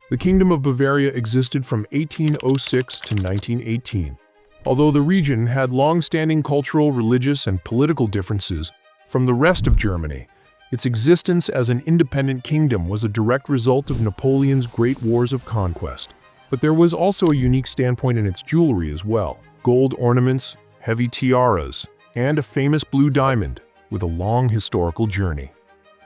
The Kingdom of Bavaria existed from 1806 to 1918. Although the region had long-standing cultural, religious, and political differences from the rest of Germany, its existence as an independent kingdom was a direct result of Napoleon's great wars of conquest. But there was also a unique standpoint in its jewelry as well. Gold ornaments, heavy tiaras, and a famous blue diamond with a long historical journey.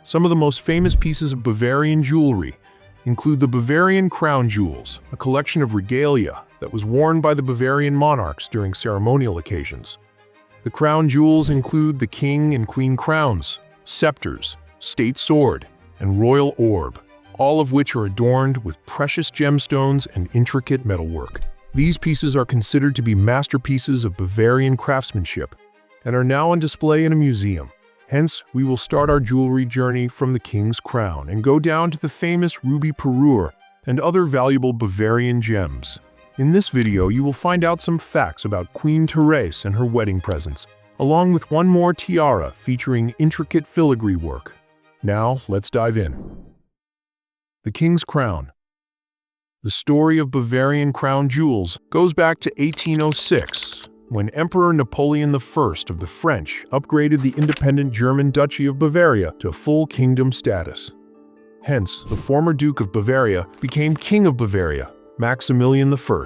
Some of the most famous pieces of Bavarian jewelry include the Bavarian Crown Jewels, a collection of regalia that was worn by the Bavarian monarchs during ceremonial occasions. The crown jewels include the king and queen crowns, scepters, state sword, and royal orb, all of which are adorned with precious gemstones and intricate metalwork. These pieces are considered to be masterpieces of Bavarian craftsmanship and are now on display in a museum. Hence, we will start our jewelry journey from the king's crown and go down to the famous Ruby Parure and other valuable Bavarian gems. In this video, you will find out some facts about Queen Therese and her wedding presents, along with one more tiara featuring intricate filigree work. Now, let's dive in. The King's Crown. The story of Bavarian Crown Jewels goes back to 1806, when Emperor Napoleon I of the French upgraded the independent German Duchy of Bavaria to full kingdom status. Hence, the former Duke of Bavaria became King of Bavaria, Maximilian I.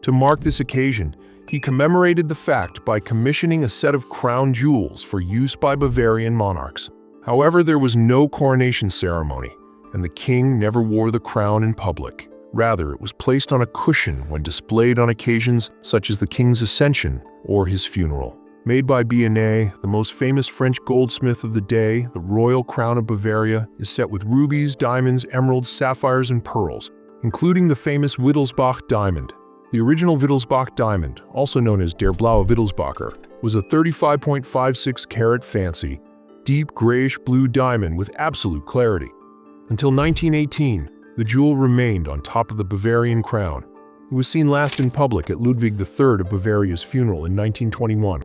To mark this occasion, he commemorated the fact by commissioning a set of crown jewels for use by Bavarian monarchs. However, there was no coronation ceremony, and the king never wore the crown in public. Rather, it was placed on a cushion when displayed on occasions such as the king's ascension or his funeral. Made by Blanche, the most famous French goldsmith of the day, the royal crown of Bavaria is set with rubies, diamonds, emeralds, sapphires, and pearls, including the famous Wittelsbach diamond. The original Wittelsbach diamond, also known as Der Blaue Wittelsbacher, was a 35.56 carat fancy, deep grayish-blue diamond with absolute clarity. Until 1918, the jewel remained on top of the Bavarian crown. It was seen last in public at Ludwig III of Bavaria's funeral in 1921.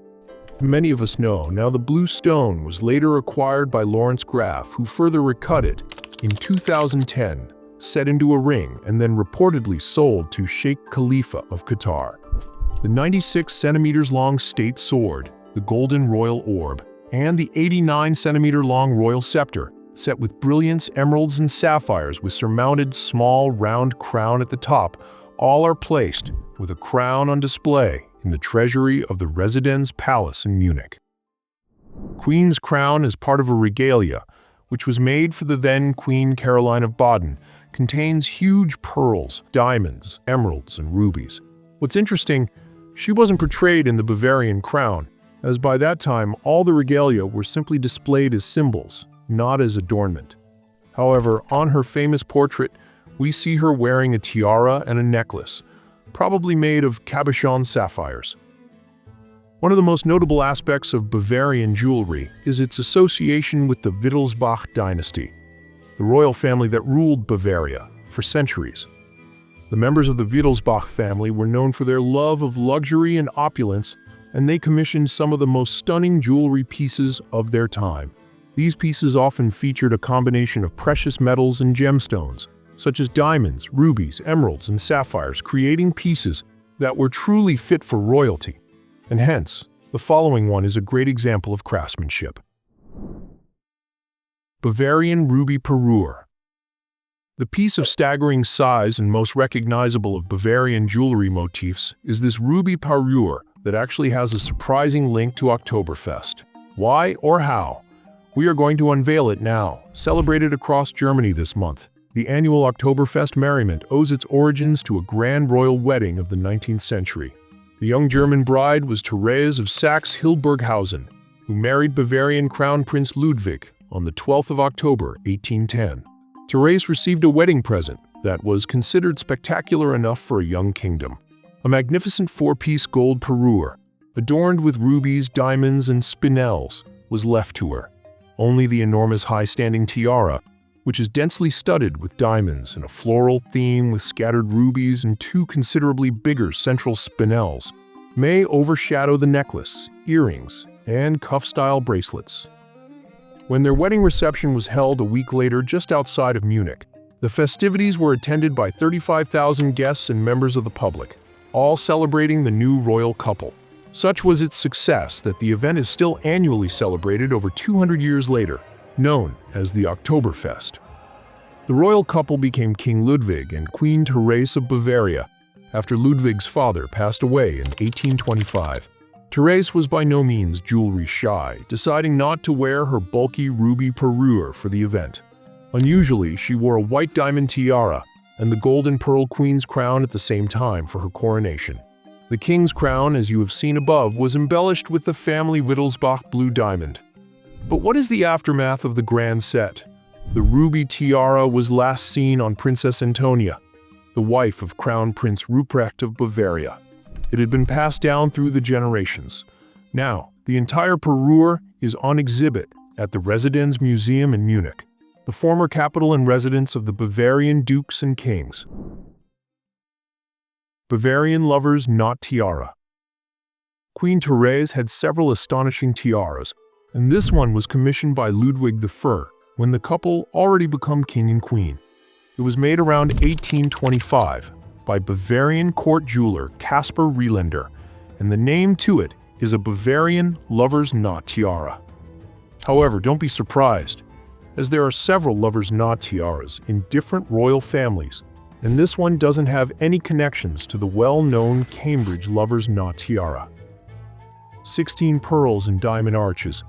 Many of us know now the blue stone was later acquired by Lawrence Graf, who further recut it in 2010, set into a ring, and then reportedly sold to Sheikh Khalifa of Qatar. The 96 centimeters long state sword, the golden royal orb, and the 89 centimeter long royal scepter, set with brilliants, emeralds, and sapphires with surmounted small round crown at the top, all are placed with a crown on display in the treasury of the Residenz Palace in Munich. Queen's crown is part of a regalia, which was made for the then Queen Caroline of Baden, contains huge pearls, diamonds, emeralds, and rubies. What's interesting, she wasn't portrayed in the Bavarian crown, as by that time all the regalia were simply displayed as symbols, not as adornment. However, on her famous portrait, we see her wearing a tiara and a necklace, probably made of cabochon sapphires. One of the most notable aspects of Bavarian jewelry is its association with the Wittelsbach dynasty, the royal family that ruled Bavaria for centuries. The members of the Wittelsbach family were known for their love of luxury and opulence, and they commissioned some of the most stunning jewelry pieces of their time. These pieces often featured a combination of precious metals and gemstones, such as diamonds, rubies, emeralds, and sapphires, creating pieces that were truly fit for royalty. And hence, the following one is a great example of craftsmanship. Bavarian Ruby Parure. The piece of staggering size and most recognizable of Bavarian jewelry motifs is this Ruby Parure that actually has a surprising link to Oktoberfest. Why or how? We are going to unveil it now. Celebrated across Germany this month, the annual Oktoberfest merriment owes its origins to a grand royal wedding of the 19th century. The young German bride was Therese of Saxe-Hildburghausen, who married Bavarian Crown Prince Ludwig on the 12th of October, 1810. Therese received a wedding present that was considered spectacular enough for a young kingdom. A magnificent four-piece gold parure, adorned with rubies, diamonds, and spinels, was left to her. Only the enormous high-standing tiara, which is densely studded with diamonds and a floral theme with scattered rubies and two considerably bigger central spinels, may overshadow the necklace, earrings, and cuff-style bracelets. When their wedding reception was held a week later just outside of Munich, The festivities were attended by 35,000 guests and members of the public, all celebrating the new royal couple. Such was its success that the event is still annually celebrated over 200 years later, known as the Oktoberfest. The royal couple became King Ludwig and Queen Therese of Bavaria after Ludwig's father passed away in 1825. Therese was by no means jewelry shy, deciding not to wear her bulky Ruby Parure for the event. Unusually, she wore a white diamond tiara and the golden pearl queen's crown at the same time for her coronation. The king's crown, as you have seen above, was embellished with the family Wittelsbach blue diamond. But what is the aftermath of the grand set? The ruby tiara was last seen on Princess Antonia, the wife of Crown Prince Ruprecht of Bavaria. It had been passed down through the generations. Now, the entire parure is on exhibit at the Residenz Museum in Munich, the former capital and residence of the Bavarian dukes and kings. Bavarian lover's knot tiara. Queen Therese had several astonishing tiaras, and this one was commissioned by Ludwig I when the couple already become king and queen. It was made around 1825 by Bavarian court jeweler Caspar Rielander, and the name to it is a Bavarian lover's knot tiara. However, don't be surprised, as there are several lover's knot tiaras in different royal families, and this one doesn't have any connections to the well-known Cambridge lover's knot tiara. 16 pearls and diamond arches,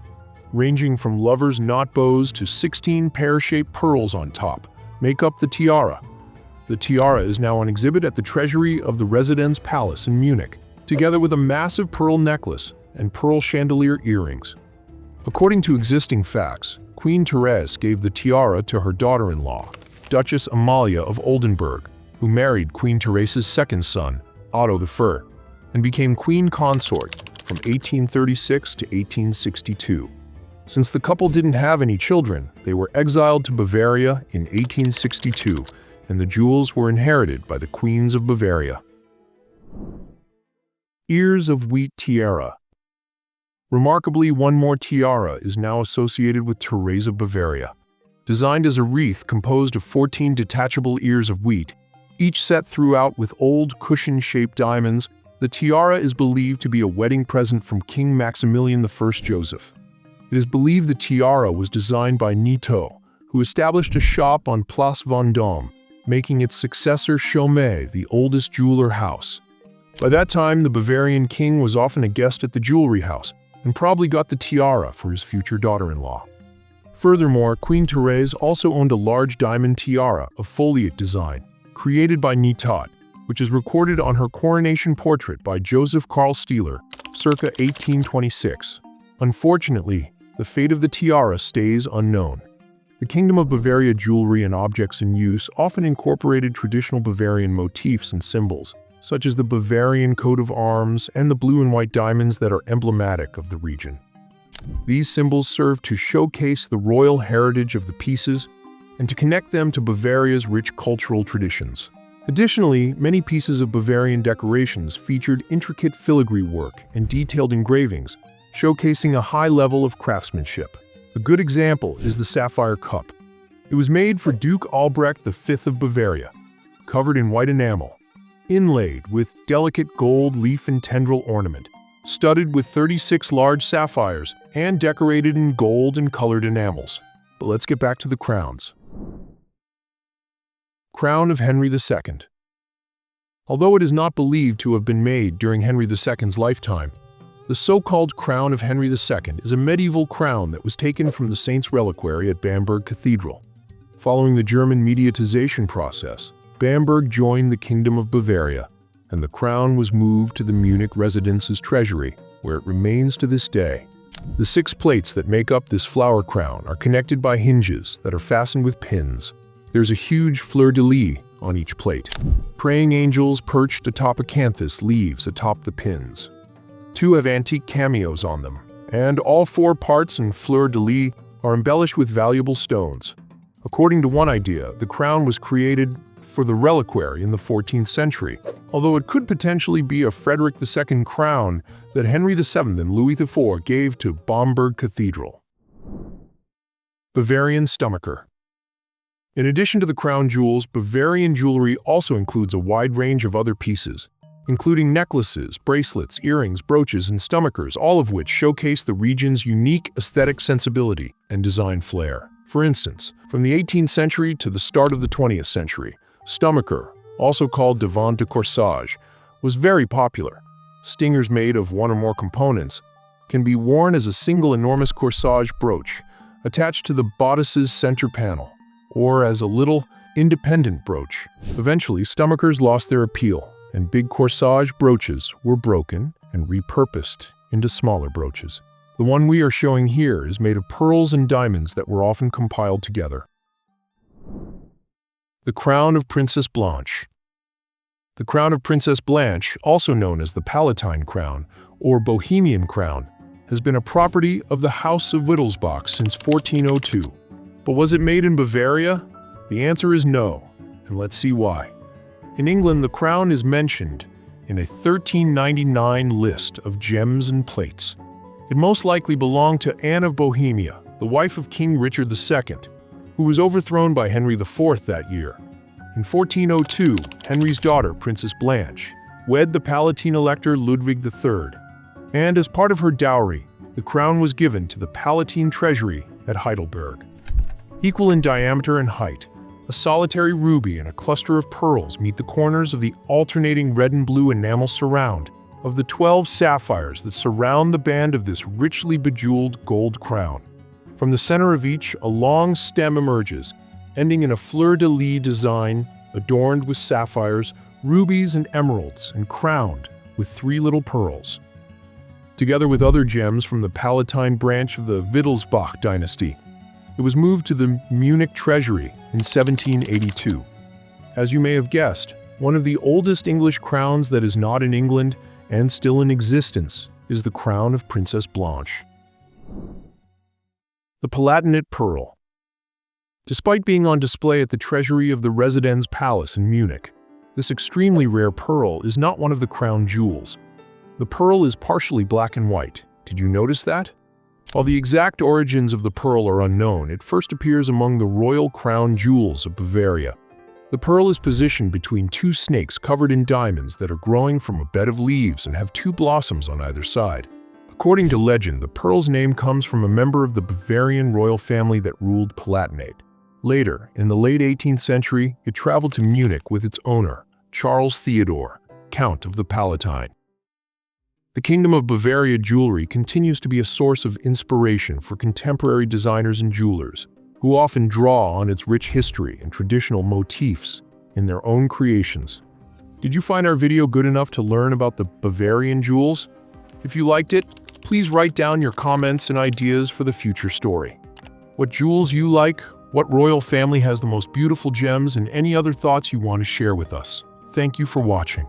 ranging from lover's knot bows to 16 pear-shaped pearls on top, make up the tiara. The tiara is now on exhibit at the treasury of the Residenz Palace in Munich, together with a massive pearl necklace and pearl chandelier earrings. According to existing facts, Queen Therese gave the tiara to her daughter-in-law, Duchess Amalia of Oldenburg, who married Queen Therese's second son, Otto I, and became queen consort from 1836 to 1862. Since the couple didn't have any children, they were exiled to Bavaria in 1862, and the jewels were inherited by the queens of Bavaria. Ears of wheat tiara. Remarkably, one more tiara is now associated with Therese of Bavaria. Designed as a wreath composed of 14 detachable ears of wheat, each set throughout with old cushion-shaped diamonds, the tiara is believed to be a wedding present from King Maximilian I Joseph. It is believed the tiara was designed by Nito, who established a shop on Place Vendôme, making its successor Chaumet the oldest jeweler house. By that time, the Bavarian king was often a guest at the jewelry house and probably got the tiara for his future daughter-in-law. Furthermore, Queen Therese also owned a large diamond tiara of foliate design, created by Nitot, which is recorded on her coronation portrait by Joseph Karl Stieler, circa 1826. Unfortunately, the fate of the tiara stays unknown. The Kingdom of Bavaria jewelry and objects in use often incorporated traditional Bavarian motifs and symbols, such as the Bavarian coat of arms and the blue and white diamonds that are emblematic of the region. These symbols serve to showcase the royal heritage of the pieces and to connect them to Bavaria's rich cultural traditions. Additionally, many pieces of Bavarian decorations featured intricate filigree work and detailed engravings, showcasing a high level of craftsmanship. A good example is the sapphire cup. It was made for Duke Albrecht V of Bavaria, covered in white enamel, inlaid with delicate gold leaf and tendril ornament, studded with 36 large sapphires, and decorated in gold and colored enamels. But let's get back to the crowns. Crown of Henry II. Although it is not believed to have been made during Henry II's lifetime, the so-called Crown of Henry II is a medieval crown that was taken from the saint's reliquary at Bamberg Cathedral. Following the German mediatization process, Bamberg joined the Kingdom of Bavaria, and the crown was moved to the Munich Residence's treasury, where it remains to this day. The 6 plates that make up this flower crown are connected by hinges that are fastened with pins. There's a huge fleur-de-lis on each plate. Praying angels perched atop acanthus leaves atop the pins. 2 have antique cameos on them, and all 4 parts and fleur-de-lis are embellished with valuable stones. According to one idea, the crown was created for the reliquary in the 14th century, although it could potentially be a Frederick II crown that Henry VII and Louis IV gave to Bamberg Cathedral. Bavarian stomacher. In addition to the crown jewels, Bavarian jewelry also includes a wide range of other pieces, including necklaces, bracelets, earrings, brooches, and stomachers, all of which showcase the region's unique aesthetic sensibility and design flair. For instance, from the 18th century to the start of the 20th century, stomacher, also called divan de corsage, was very popular. Stingers made of one or more components can be worn as a single enormous corsage brooch attached to the bodice's center panel, or as a little, independent brooch. Eventually, stomachers lost their appeal, and big corsage brooches were broken and repurposed into smaller brooches. The one we are showing here is made of pearls and diamonds that were often compiled together. The crown of Princess Blanche. The crown of Princess Blanche, also known as the Palatinate crown or Bohemian crown, has been a property of the House of Wittelsbach since 1402. But was it made in Bavaria? The answer is no, and let's see why. In England, the crown is mentioned in a 1399 list of gems and plates. It most likely belonged to Anne of Bohemia, the wife of King Richard II, who was overthrown by Henry IV that year. In 1402, Henry's daughter, Princess Blanche, wed the Palatine elector Ludwig III, and as part of her dowry, the crown was given to the Palatine treasury at Heidelberg. Equal in diameter and height, a solitary ruby and a cluster of pearls meet the corners of the alternating red and blue enamel surround of the 12 sapphires that surround the band of this richly bejeweled gold crown. From the center of each, a long stem emerges, ending in a fleur-de-lis design adorned with sapphires, rubies, and emeralds, and crowned with 3 little pearls. Together with other gems from the Palatine branch of the Wittelsbach dynasty, it was moved to the Munich treasury in 1782. As you may have guessed, one of the oldest English crowns that is not in England and still in existence is the crown of Princess Blanche. The Palatinate pearl. Despite being on display at the treasury of the Residenz Palace in Munich, this extremely rare pearl is not one of the crown jewels. The pearl is partially black and white. Did you notice that? While the exact origins of the pearl are unknown, it first appears among the royal crown jewels of Bavaria. The pearl is positioned between 2 snakes covered in diamonds that are growing from a bed of leaves and have 2 blossoms on either side. According to legend, the pearl's name comes from a member of the Bavarian royal family that ruled Palatinate. Later, in the late 18th century, it traveled to Munich with its owner, Charles Theodore, Count of the Palatinate. The Kingdom of Bavaria jewelry continues to be a source of inspiration for contemporary designers and jewelers, who often draw on its rich history and traditional motifs in their own creations. Did you find our video good enough to learn about the Bavarian jewels? If you liked it, please write down your comments and ideas for the future story. What jewels you like, what royal family has the most beautiful gems, and any other thoughts you want to share with us. Thank you for watching.